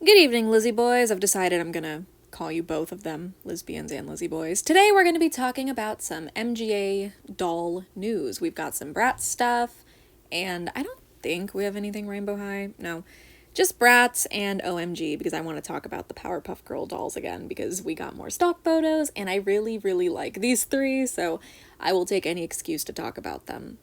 Good evening, Lizzie boys. I've decided I'm gonna call you both of them, lesbians and Lizzie boys. Today we're gonna be talking about some MGA doll news. We've got some Bratz stuff, and I don't think we have anything Rainbow High. No, just Bratz and OMG, because I want to talk about the Powerpuff Girl dolls again, because we got more stock photos, and I really, really like these three, so I will take any excuse to talk about them.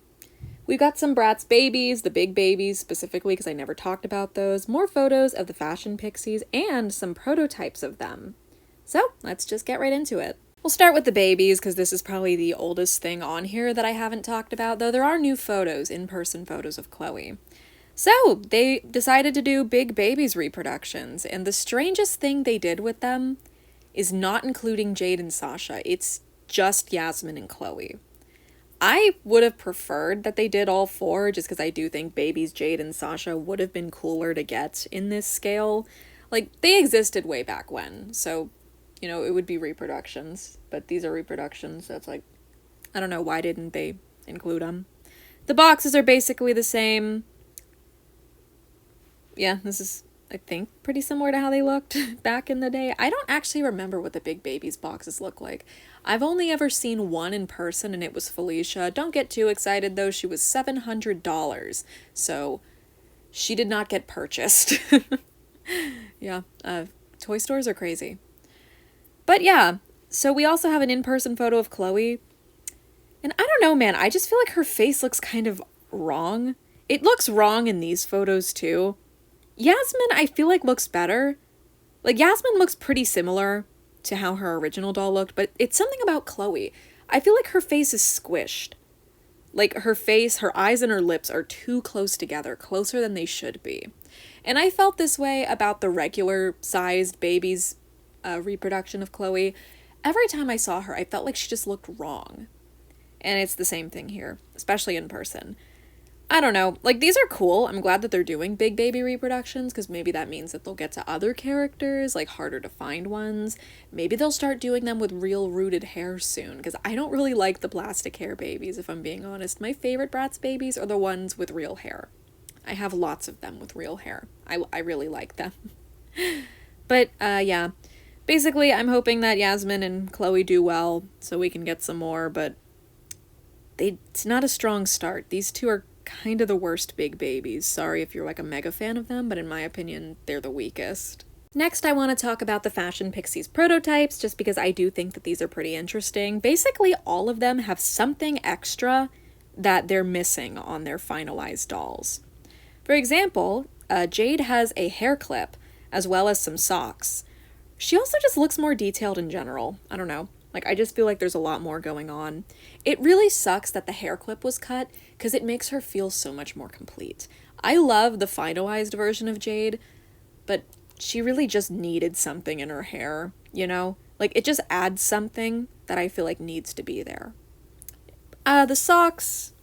We've got some Bratz babies, the Big Babyz specifically, because I never talked about those, more photos of the Fashion Pixiez, and some prototypes of them. So, let's just get right into it. We'll start with the babies, because this is probably the oldest thing on here that I haven't talked about, though there are new photos, in-person photos of Chloe. So, they decided to do Big Babyz reproductions, and the strangest thing they did with them is not including Jade and Sasha. It's just Yasmin and Chloe. I would have preferred that they did all four, just because I do think Babyz, Jade, and Sasha would have been cooler to get in this scale. Like, they existed way back when, so, you know, it would be reproductions. But these are reproductions, so it's like, I don't know, why didn't they include them? The boxes are basically the same. Yeah, this is, I think, pretty similar to how they looked back in the day. I don't actually remember what the Big Babyz boxes look like. I've only ever seen one in person, and it was Felicia. Don't get too excited, though. She was $700, so she did not get purchased. Yeah, toy stores are crazy. But yeah, so we also have an in-person photo of Chloe. And I don't know, man, I just feel like her face looks kind of wrong. It looks wrong in these photos, too. Yasmin, I feel like, looks better. Like, Yasmin looks pretty similar to how her original doll looked, but it's something about Chloe. I feel like her face is squished. Like, her face, her eyes, and her lips are too close together, closer than they should be. And I felt this way about the regular-sized Babyz reproduction of Chloe. Every time I saw her, I felt like she just looked wrong. And it's the same thing here, especially in person. I don't know, like, these are cool. I'm glad that they're doing Big Baby reproductions, because maybe that means that they'll get to other characters, like harder to find ones. Maybe they'll start doing them with real rooted hair soon, because I don't really like the plastic hair babies, if I'm being honest. My favorite Bratz babies are the ones with real hair. I have lots of them with real hair. I really like them. But, yeah. Basically, I'm hoping that Yasmin and Chloe do well, so we can get some more, but it's not a strong start. These two are kind of the worst Big Babyz. Sorry if you're like a mega fan of them, but in my opinion, they're the weakest. Next, I want to talk about the Fashion Pixiez prototypes, just because I do think that these are pretty interesting. Basically, all of them have something extra that they're missing on their finalized dolls. For example, Jade has a hair clip, as well as some socks. She also just looks more detailed in general. I don't know. Like, I just feel like there's a lot more going on. It really sucks that the hair clip was cut, because it makes her feel so much more complete. I love the finalized version of Jade, but she really just needed something in her hair, you know? Like, it just adds something that I feel like needs to be there. The socks,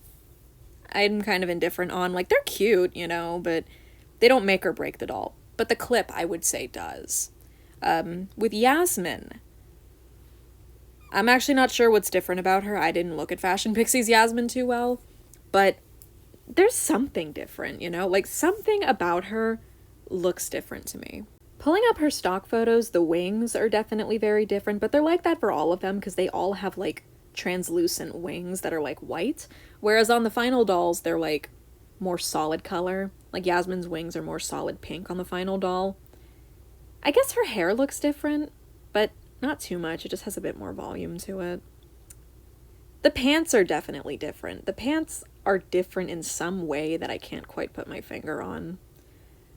I'm kind of indifferent on. Like, they're cute, you know, but they don't make or break the doll. But the clip, I would say, does. With Yasmin, I'm actually not sure what's different about her. I didn't look at Fashion Pixiez Yasmin too well, but there's something different, you know? Like, something about her looks different to me. Pulling up her stock photos, the wings are definitely very different, but they're like that for all of them, because they all have, like, translucent wings that are, like, white, whereas on the final dolls, they're, like, more solid color. Like, Yasmin's wings are more solid pink on the final doll. I guess her hair looks different, but not too much. It just has a bit more volume to it. The pants are definitely different. The pants are different in some way that I can't quite put my finger on.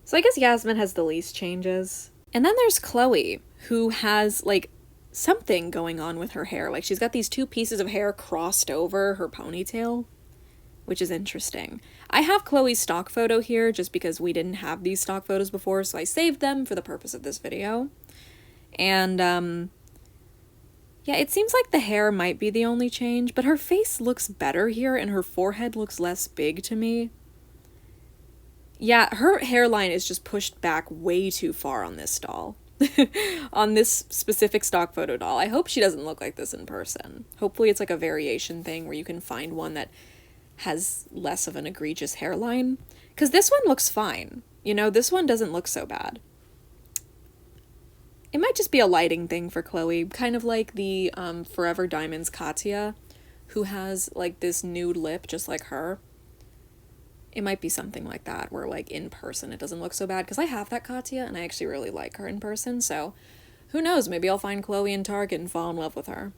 So I guess Yasmin has the least changes. And then there's Chloe, who has, like, something going on with her hair. Like, she's got these two pieces of hair crossed over her ponytail, which is interesting. I have Chloe's stock photo here just because we didn't have these stock photos before, so I saved them for the purpose of this video. And, yeah, it seems like the hair might be the only change, but her face looks better here, and her forehead looks less big to me. Yeah, her hairline is just pushed back way too far on this doll. On this specific stock photo doll. I hope she doesn't look like this in person. Hopefully it's like a variation thing where you can find one that has less of an egregious hairline. Because this one looks fine. You know, this one doesn't look so bad. It might just be a lighting thing for Chloe, kind of like the Forever Diamonds Katya, who has like this nude lip just like her. It might be something like that, where like in person it doesn't look so bad, because I have that Katya and I actually really like her in person, so who knows, maybe I'll find Chloe in Target and fall in love with her.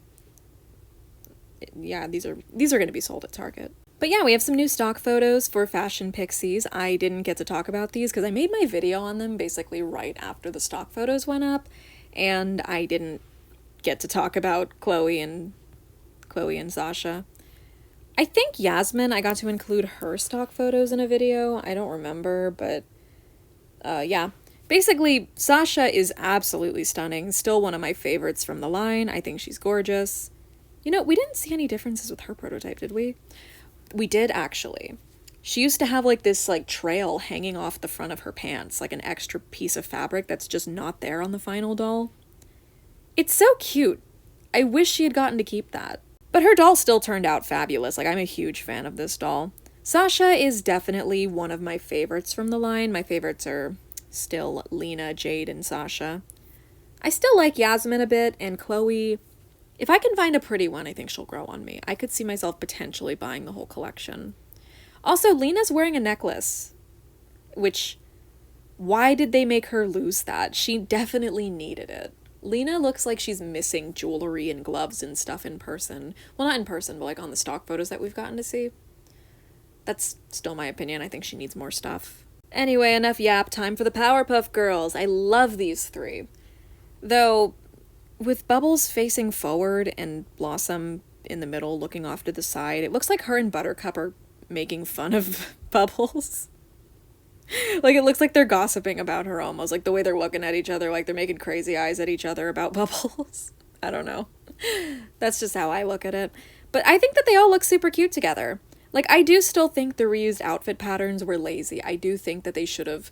Yeah, these are going to be sold at Target. But yeah, we have some new stock photos for Fashion Pixiez. I didn't get to talk about these because I made my video on them basically right after the stock photos went up, and I didn't get to talk about Chloe and Sasha. I think Yasmin, I got to include her stock photos in a video. I don't remember, but yeah. Basically, Sasha is absolutely stunning. Still one of my favorites from the line. I think she's gorgeous. You know, we didn't see any differences with her prototype, did we? We did, actually. She used to have like this like trail hanging off the front of her pants, like an extra piece of fabric that's just not there on the final doll. It's so cute. I wish she had gotten to keep that. But her doll still turned out fabulous. Like, I'm a huge fan of this doll. Sasha is definitely one of my favorites from the line. My favorites are still Lena, Jade, and Sasha. I still like Yasmin a bit, and Chloe, if I can find a pretty one, I think she'll grow on me. I could see myself potentially buying the whole collection. Also, Lena's wearing a necklace, which, why did they make her lose that? She definitely needed it. Lena looks like she's missing jewelry and gloves and stuff in person. Well, not in person, but like on the stock photos that we've gotten to see. That's still my opinion. I think she needs more stuff. Anyway, enough yap. Time for the Powerpuff Girls. I love these three. Though, with Bubbles facing forward and Blossom in the middle looking off to the side, it looks like her and Buttercup are making fun of Bubbles. Like, it looks like they're gossiping about her almost, like the way they're looking at each other, like they're making crazy eyes at each other about Bubbles. I don't know. That's just how I look at it. But I think that they all look super cute together. Like, I do still think the reused outfit patterns were lazy. I do think that they should have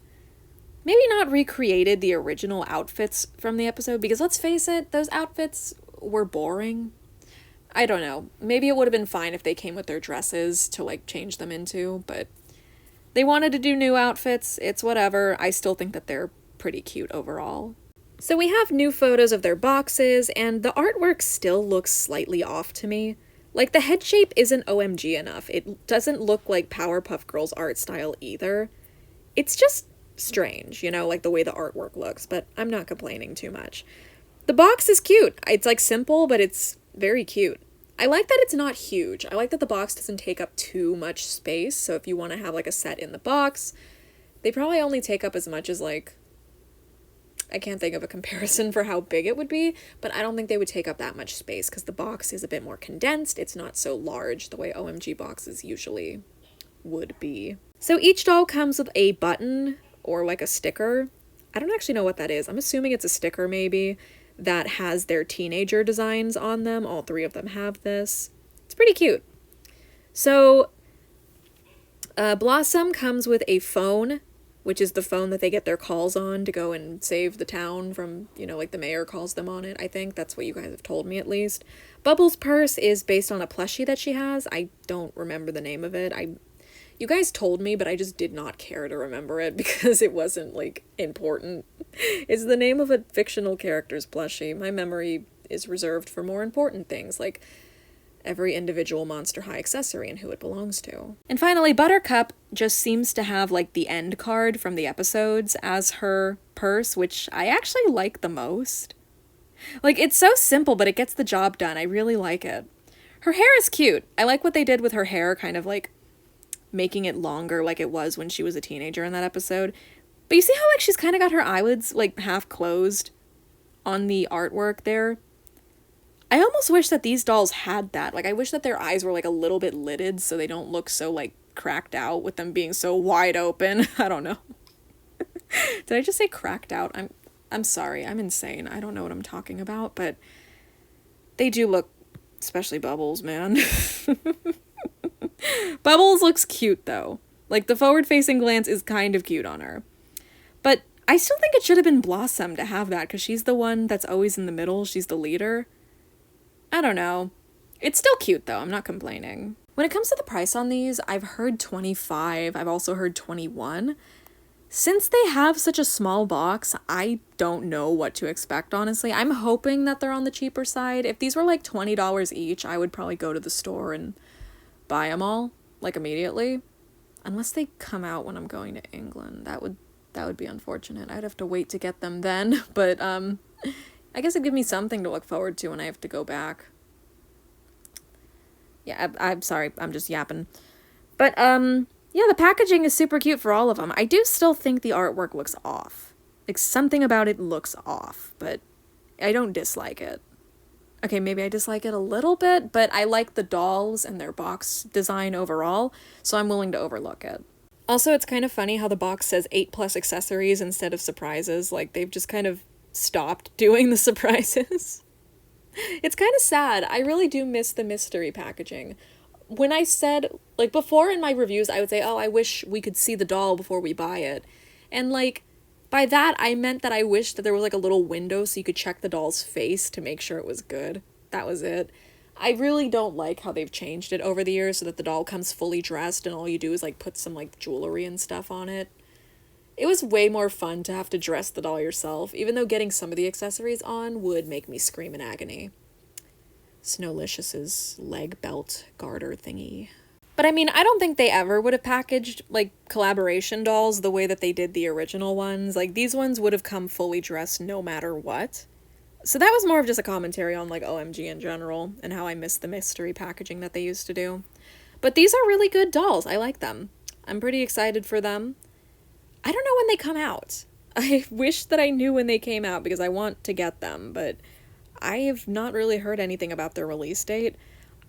maybe not recreated the original outfits from the episode, because let's face it, those outfits were boring. I don't know. Maybe it would have been fine if they came with their dresses to, like, change them into, but they wanted to do new outfits. It's whatever. I still think that they're pretty cute overall. So we have new photos of their boxes, and the artwork still looks slightly off to me. Like, the head shape isn't OMG enough. It doesn't look like Powerpuff Girls art style either. It's just strange, you know, like the way the artwork looks, but I'm not complaining too much. The box is cute. It's like simple, but it's very cute. I like that it's not huge. I like that the box doesn't take up too much space, so if you want to have like a set in the box, they probably only take up as much as like, I can't think of a comparison for how big it would be, but I don't think they would take up that much space because the box is a bit more condensed. It's not so large the way OMG boxes usually would be. So each doll comes with a button or like a sticker. I don't actually know what that is. I'm assuming it's a sticker maybe that has their teenager designs on them. All three of them have this. It's pretty cute. So Blossom comes with a phone, which is the phone that they get their calls on to go and save the town from, you know, like the mayor calls them on it, I think. That's what you guys have told me, at least. Bubbles' purse is based on a plushie that she has. I don't remember the name of it. You guys told me, but I just did not care to remember it because it wasn't, like, important. It's the name of a fictional character's plushie. My memory is reserved for more important things, like every individual Monster High accessory and who it belongs to. And finally, Buttercup just seems to have, like, the end card from the episodes as her purse, which I actually like the most. Like, it's so simple, but it gets the job done. I really like it. Her hair is cute. I like what they did with her hair, kind of, like, making it longer like it was when she was a teenager in that episode. But you see how, like, she's kind of got her eyelids, like, half closed on the artwork there? I almost wish that these dolls had that. Like, I wish that their eyes were, like, a little bit lidded so they don't look so, like, cracked out with them being so wide open. I don't know. Did I just say cracked out? I'm sorry. I'm insane. I don't know what I'm talking about, but they do look, especially Bubbles, man. Bubbles looks cute, though. Like, the forward-facing glance is kind of cute on her. But I still think it should have been Blossom to have that, because she's the one that's always in the middle. She's the leader. I don't know. It's still cute, though. I'm not complaining. When it comes to the price on these, I've heard $25. I've also heard $21. Since they have such a small box, I don't know what to expect, honestly. I'm hoping that they're on the cheaper side. If these were like $20 each, I would probably go to the store and buy them all, like immediately. Unless they come out when I'm going to England. That would be unfortunate. I'd have to wait to get them then, but I guess it'd give me something to look forward to when I have to go back. Yeah, I'm sorry, I'm just yapping. But yeah, the packaging is super cute for all of them. I do still think the artwork looks off. Like, something about it looks off, but I don't dislike it. Okay, maybe I dislike it a little bit, but I like the dolls and their box design overall, so I'm willing to overlook it. Also, it's kind of funny how the box says 8+ accessories instead of surprises. Like, they've just kind of stopped doing the surprises. It's kind of sad. I really do miss the mystery packaging. When I said, like, before in my reviews, I would say, oh, I wish we could see the doll before we buy it. And, like, by that, I meant that I wished that there was, like, a little window so you could check the doll's face to make sure it was good. That was it. I really don't like how they've changed it over the years so that the doll comes fully dressed and all you do is, like, put some, like, jewelry and stuff on it. It was way more fun to have to dress the doll yourself, even though getting some of the accessories on would make me scream in agony. Snowlicious's leg belt garter thingy. But I mean, I don't think they ever would have packaged, like, collaboration dolls the way that they did the original ones. Like, these ones would have come fully dressed no matter what. So that was more of just a commentary on, like, OMG in general, and how I miss the mystery packaging that they used to do. But these are really good dolls. I like them. I'm pretty excited for them. I don't know when they come out. I wish that I knew when they came out, because I want to get them, but I have not really heard anything about their release date.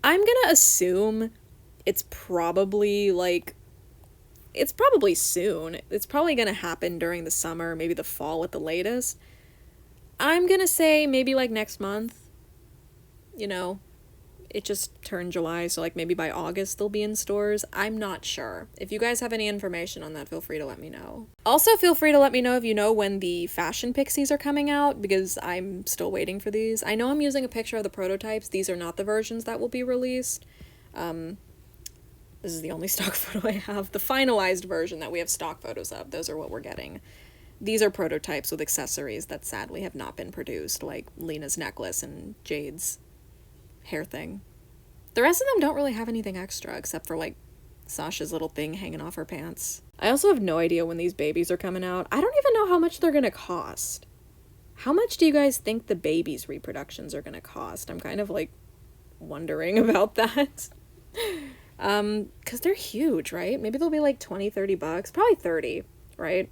I'm gonna assume it's probably, like, it's probably soon. It's probably gonna happen during the summer, maybe the fall at the latest. I'm gonna say maybe, like, next month. You know, it just turned July, so, like, maybe by August they'll be in stores. I'm not sure. If you guys have any information on that, feel free to let me know. Also, feel free to let me know if you know when the Fashion Pixiez are coming out, because I'm still waiting for these. I know I'm using a picture of the prototypes. These are not the versions that will be released. This is the only stock photo I have. The finalized version that we have stock photos of, those are what we're getting. These are prototypes with accessories that sadly have not been produced, like Lena's necklace and Jade's hair thing. The rest of them don't really have anything extra, except for, like, Sasha's little thing hanging off her pants. I also have no idea when these babies are coming out. I don't even know how much they're gonna cost. How much do you guys think the Babyz reproductions are gonna cost? I'm kind of, like, wondering about that. Because they're huge, right? Maybe they'll be, like, $20-30. Probably 30, right?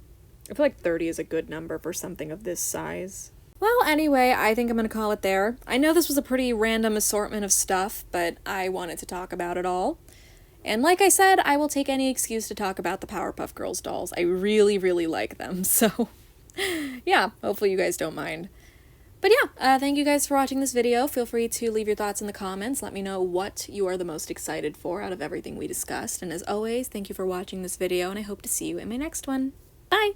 I feel like 30 is a good number for something of this size. Well, anyway, I think I'm gonna call it there. I know this was a pretty random assortment of stuff, but I wanted to talk about it all. And like I said, I will take any excuse to talk about the Powerpuff Girls dolls. I really, really like them, so yeah, hopefully you guys don't mind. But yeah, thank you guys for watching this video. Feel free to leave your thoughts in the comments. Let me know what you are the most excited for out of everything we discussed. And as always, thank you for watching this video, and I hope to see you in my next one. Bye!